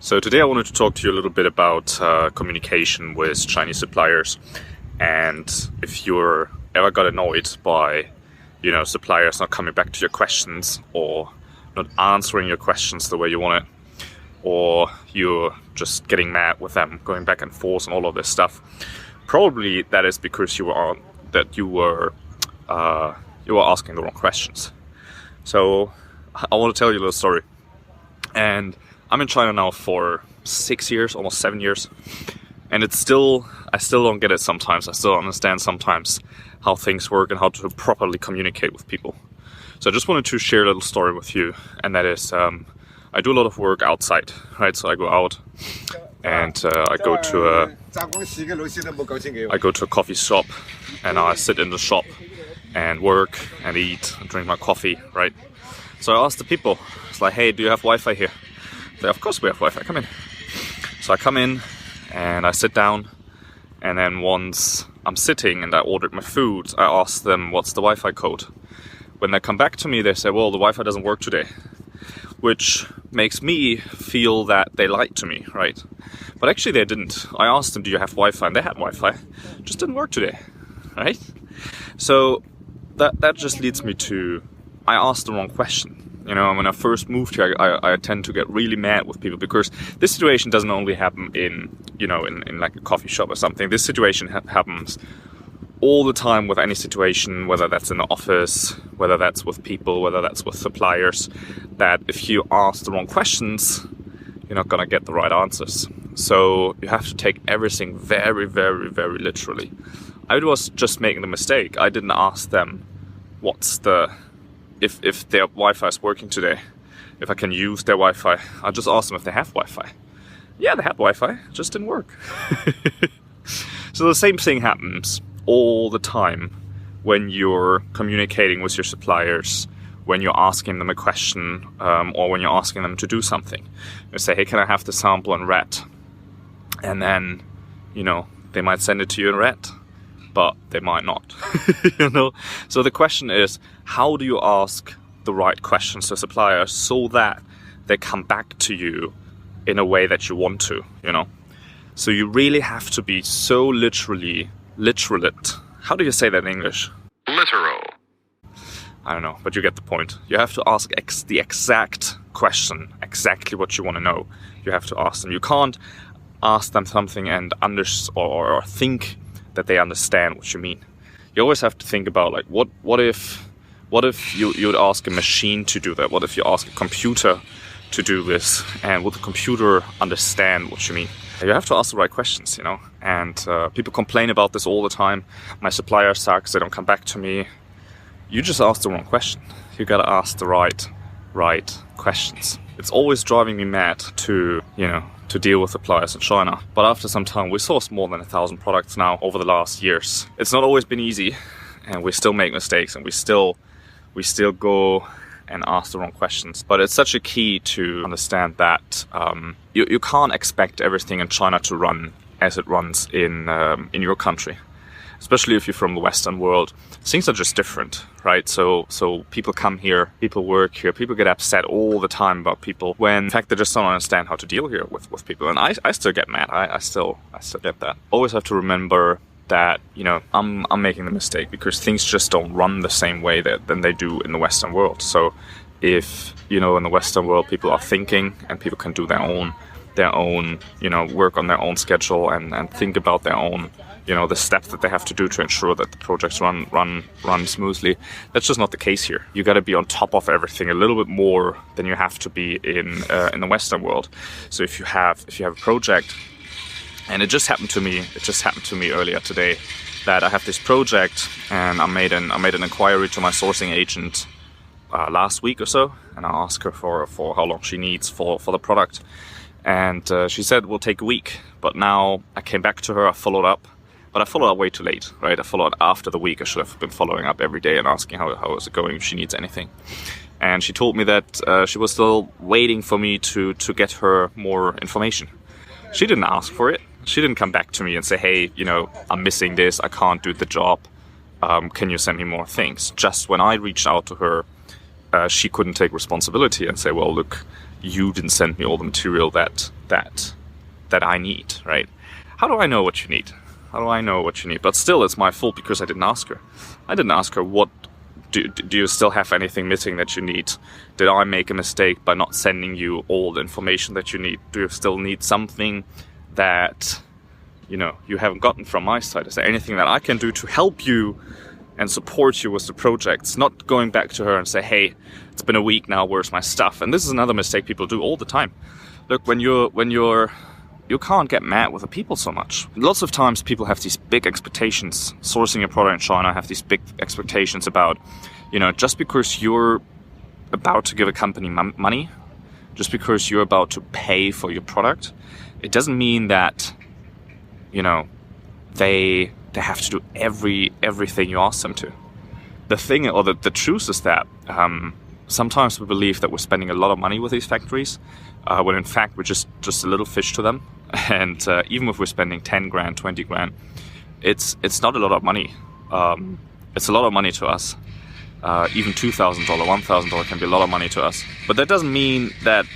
So today I wanted to talk to you a little bit about communication with Chinese suppliers, and if you're ever got annoyed by, suppliers not coming back to your questions or not answering your questions the way you want it, or you're just getting mad with them, going back and forth and all of this stuff. Probably that is because you were asking the wrong questions. So I want to tell you a little story. And I'm in China now for 6 years, almost 7 years, and I still don't get it sometimes. I still don't understand sometimes how things work and how to properly communicate with people. So I just wanted to share a little story with you, and that is I do a lot of work outside, right? So I go out and I go to a coffee shop, and I sit in the shop and work and eat and drink my coffee, right? So I ask the people, it's like, hey, do you have Wi-Fi here? They, of course we have Wi-Fi, come in. So I come in and I sit down, and then once I'm sitting and I ordered my food, I ask them, what's the Wi-Fi code? When they come back to me, they say, well, the Wi-Fi doesn't work today, which makes me feel that they lied to me, right? But actually they didn't. I asked them, do you have Wi-Fi? And they had Wi-Fi, it just didn't work today, right? So that just leads me to, I asked the wrong question. When I first moved here, I tend to get really mad with people because this situation doesn't only happen in like a coffee shop or something. This situation happens all the time with any situation, whether that's in the office, whether that's with people, whether that's with suppliers, that if you ask the wrong questions, you're not gonna get the right answers. So you have to take everything very, very, very literally. I was just making the mistake. I didn't ask them if their Wi-Fi is working today, if I can use their Wi-Fi. I just asked them if they have Wi-Fi. Yeah, they had Wi-Fi, it just didn't work. So the same thing happens all the time when you're communicating with your suppliers, when you're asking them a question, or when you're asking them to do something. You say, hey, can I have the sample in red? And then, they might send it to you in red, but they might not. So the question is, how do you ask the right questions to suppliers so that they come back to you in a way that you want to, So you really have to be so literate. How do you say that in English? Literal. I don't know, but you get the point. You have to ask the exact question, exactly what you want to know. You have to ask them. You can't ask them something and or think that they understand what you mean. You always have to think about, like, what if you would ask a machine to do that? What if you ask a computer to do this? And would the computer understand what you mean? You have to ask the right questions, And people complain about this all the time. My supplier sucks, they don't come back to me. You just asked the wrong question. You gotta ask the right questions. It's always driving me mad to deal with suppliers in China. But after some time, we sourced more than 1,000 products now over the last years. It's not always been easy, and we still make mistakes, and we still go and ask the wrong questions. But it's such a key to understand that you can't expect everything in China to run as it runs in your country. Especially if you're from the Western world, things are just different, right? So people come here, people work here, people get upset all the time about people when in fact they just don't understand how to deal here with people. And I still get mad. I still get that. Always have to remember that I'm making the mistake because things just don't run the same way than they do in the Western world. So if in the Western world people are thinking and people can do their own work on their own schedule and think about their own the steps that they have to do to ensure that the projects run smoothly. That's just not the case here. You got to be on top of everything a little bit more than you have to be in the Western world. So if you have a project, and it just happened to me earlier today, that I have this project, and I made an inquiry to my sourcing agent last week or so, and I asked her for how long she needs for the product, and she said it will take a week. But now I came back to her, I followed up. But I followed up way too late, right? I followed after the week. I should have been following up every day and asking how is it going, if she needs anything. And she told me that she was still waiting for me to get her more information. She didn't ask for it. She didn't come back to me and say, hey, I'm missing this, I can't do the job. Can you send me more things? Just when I reached out to her, she couldn't take responsibility and say, well, look, you didn't send me all the material that that I need, right? How do I know what you need? How do I know what you need? But still, it's my fault because I didn't ask her. I didn't ask her, what do you still have anything missing that you need? Did I make a mistake by not sending you all the information that you need? Do you still need something that, you know, you haven't gotten from my side? Is there anything that I can do to help you and support you with the projects? Not going back to her and say, hey, it's been a week now, where's my stuff? And this is another mistake people do all the time. Look, you can't get mad with the people so much. Lots of times people have these big expectations. Sourcing a product in China have these big expectations about, you know, just because you're about to give a company money, just because you're about to pay for your product, it doesn't mean that, you know, they have to do everything you ask them to. The thing, or the truth is that sometimes we believe that we're spending a lot of money with these factories, when in fact we're just a little fish to them. And even if we're spending 10 grand, 20 grand, it's not a lot of money. It's a lot of money to us. Even $2,000, $1,000 can be a lot of money to us. But that doesn't mean that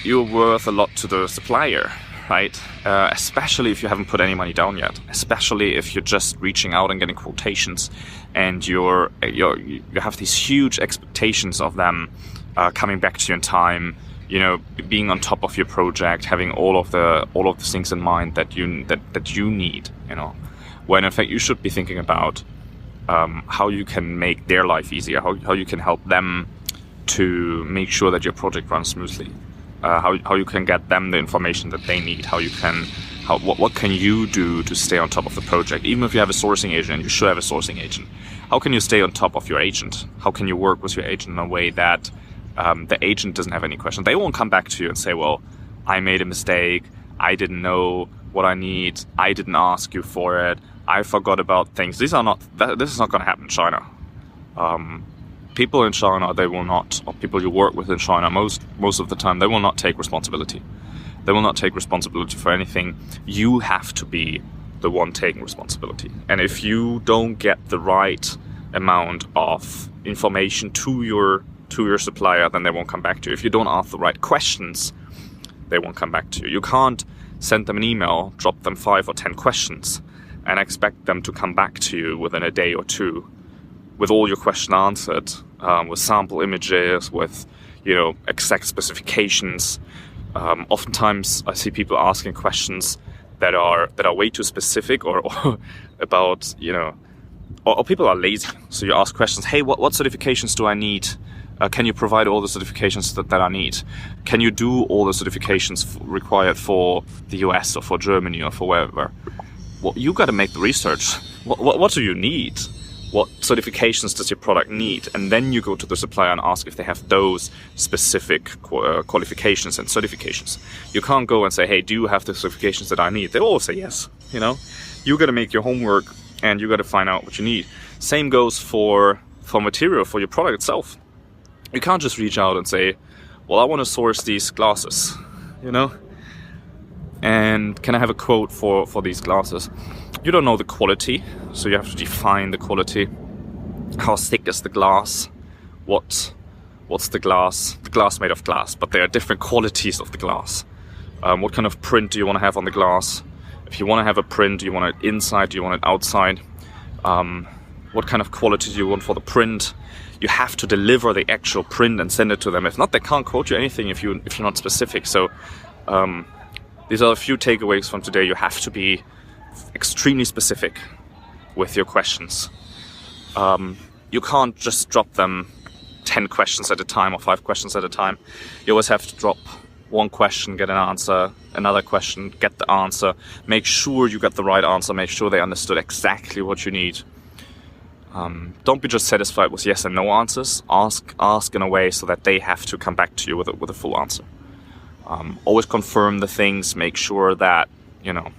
you're worth a lot to the supplier, right? Especially if you haven't put any money down yet. Especially if you're just reaching out and getting quotations, and you have these huge expectations of them coming back to you in time. You know, being on top of your project, having all of the things in mind that you need. You know, when in fact you should be thinking about how you can make their life easier, how you can help them to make sure that your project runs smoothly, how you can get them the information that they need, what can you do to stay on top of the project. Even if you have a sourcing agent, and you should have a sourcing agent, how can you stay on top of your agent? How can you work with your agent in a way that the agent doesn't have any questions? They won't come back to you and say, well, I made a mistake, I didn't know what I need, I didn't ask you for it, I forgot about things. This is not going to happen in China. People in China, they will not, or people you work with in China, most of the time, they will not take responsibility. They will not take responsibility for anything. You have to be the one taking responsibility. And if you don't get the right amount of information to your supplier, then they won't come back to you. If you don't ask the right questions, they won't come back to you. You can't send them an email, drop them 5 or 10 questions, and expect them to come back to you within a day or two with all your questions answered, with sample images, with, you know, exact specifications. Oftentimes I see people asking questions that are way too specific, or about, you know, or people are lazy. So you ask questions, hey, what certifications do I need? Can you provide all the certifications that I need? Can you do all the certifications required for the US or for Germany or for wherever? Well, you got to make the research. What do you need? What certifications does your product need? And then you go to the supplier and ask if they have those specific qualifications and certifications. You can't go and say, hey, do you have the certifications that I need? They all say yes. You know, you got to make your homework and you got to find out what you need. Same goes for material, for your product itself. You can't just reach out and say, well, I want to source these glasses, you know, and can I have a quote for these glasses? You don't know the quality, so you have to define the quality. How thick is the glass? What's the glass? The glass made of glass, but there are different qualities of the glass. What kind of print do you want to have on the glass? If you want to have a print, do you want it inside? Do you want it outside? What kind of quality do you want for the print? You have to deliver the actual print and send it to them. If not, they can't quote you anything if you're not specific. So these are a few takeaways from today. You have to be extremely specific with your questions. You can't just drop them 10 questions at a time or 5 questions at a time. You always have to drop one question, get an answer, another question, get the answer. Make sure you get the right answer. Make sure they understood exactly what you need. Don't be just satisfied with yes and no answers. Ask in a way so that they have to come back to you with a full answer. Always confirm the things. Make sure that, you know,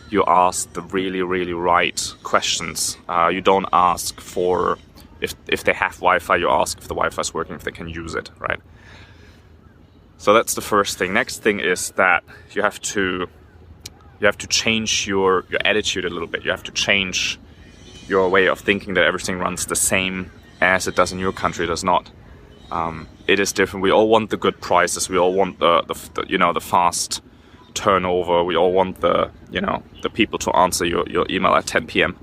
you ask the really, really right questions. You don't ask for if they have Wi-Fi. You ask if the Wi-Fi is working, if they can use it, right? So that's the first thing. Next thing is that you have to change your attitude a little bit. You have to change your way of thinking that everything runs the same as it does in your country. It does not. It is different. We all want the good prices. We all want the fast turnover. We all want the people to answer your email at 10 p.m.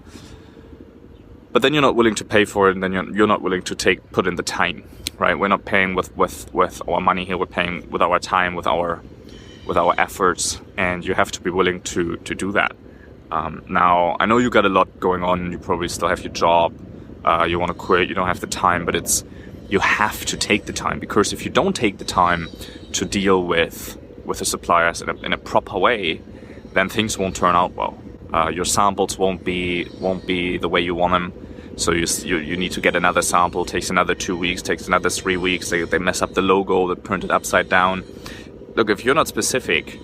But then you're not willing to pay for it, and then you're not willing to put in the time, right? We're not paying with our money here. We're paying with our time, with our efforts, and you have to be willing to do that. Now, I know you got a lot going on. You probably still have your job. You want to quit. You don't have the time, but you have to take the time, because if you don't take the time to deal with the suppliers in a proper way, then things won't turn out well. Your samples won't be the way you want them. So you need to get another sample. Takes another 2 weeks. Takes another 3 weeks. They mess up the logo. They print it upside down. Look, if you're not specific,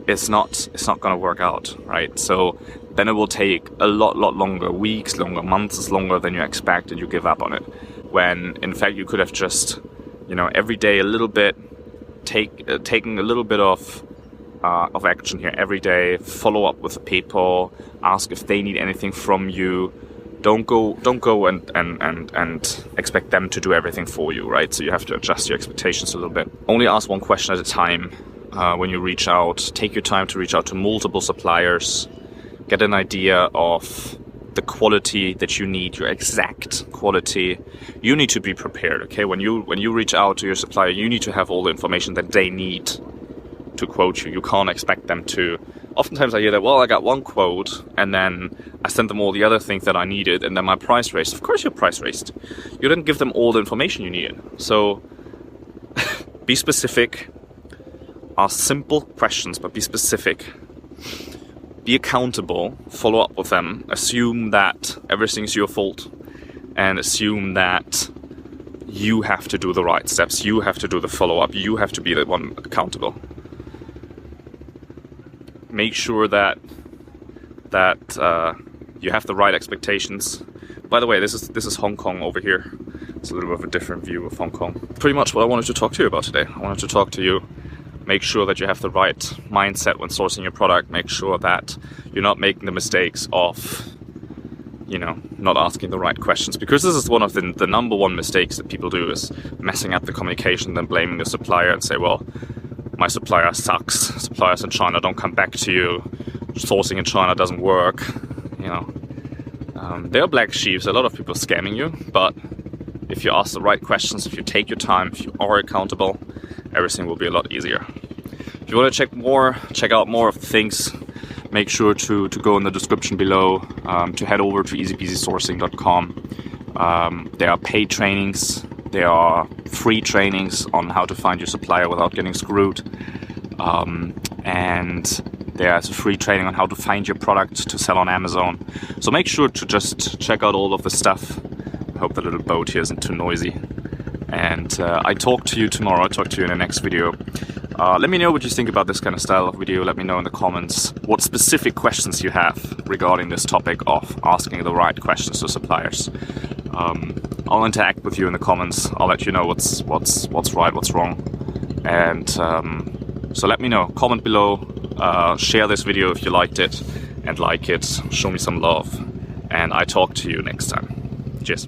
it's not going to work out, right? So then it will take a lot longer, weeks longer, months longer than you expect, and you give up on it. When in fact you could have just, every day a little bit, taking a little bit of action here every day. Follow up with the people, ask if they need anything from you. Don't go and expect them to do everything for you, right? So you have to adjust your expectations a little bit. Only ask one question at a time when you reach out. Take your time to reach out to multiple suppliers. Get an idea of the quality that you need, your exact quality. You need to be prepared, okay? When you reach out to your supplier, you need to have all the information that they need to quote you. You can't expect them to. Oftentimes I hear that, well, I got one quote and then I sent them all the other things that I needed and then my price raised. Of course your price raised. You didn't give them all the information you needed. So be specific. Ask simple questions, but be specific. Be accountable, follow up with them, assume that everything's your fault, and assume that you have to do the right steps, you have to do the follow-up, you have to be the one accountable. Make sure that you have the right expectations. By the way, this is Hong Kong over here. It's a little bit of a different view of Hong Kong. Pretty much what I wanted to talk to you about today. I wanted to talk to you. Make sure that you have the right mindset when sourcing your product. Make sure that you're not making the mistakes of, not asking the right questions. Because this is one of the number one mistakes that people do, is messing up the communication, then blaming the supplier and say, well, my supplier sucks. Suppliers in China don't come back to you. Sourcing in China doesn't work. There are black sheeps. A lot of people scamming you. But if you ask the right questions, if you take your time, if you are accountable, everything will be a lot easier. If you want to check out more of the things, make sure to go in the description below, to head over to easypeasysourcing.com. There are paid trainings, there are free trainings on how to find your supplier without getting screwed, and there's a free training on how to find your product to sell on Amazon. So make sure to just check out all of the stuff. I hope the little boat here isn't too noisy. And I talk to you tomorrow. I'll talk to you in the next video. Let me know what you think about this kind of style of video. Let me know in the comments what specific questions you have regarding this topic of asking the right questions to suppliers. I'll interact with you in the comments. I'll let you know what's right, what's wrong. And so let me know. Comment below. Share this video if you liked it, and like it. Show me some love. And I talk to you next time. Cheers.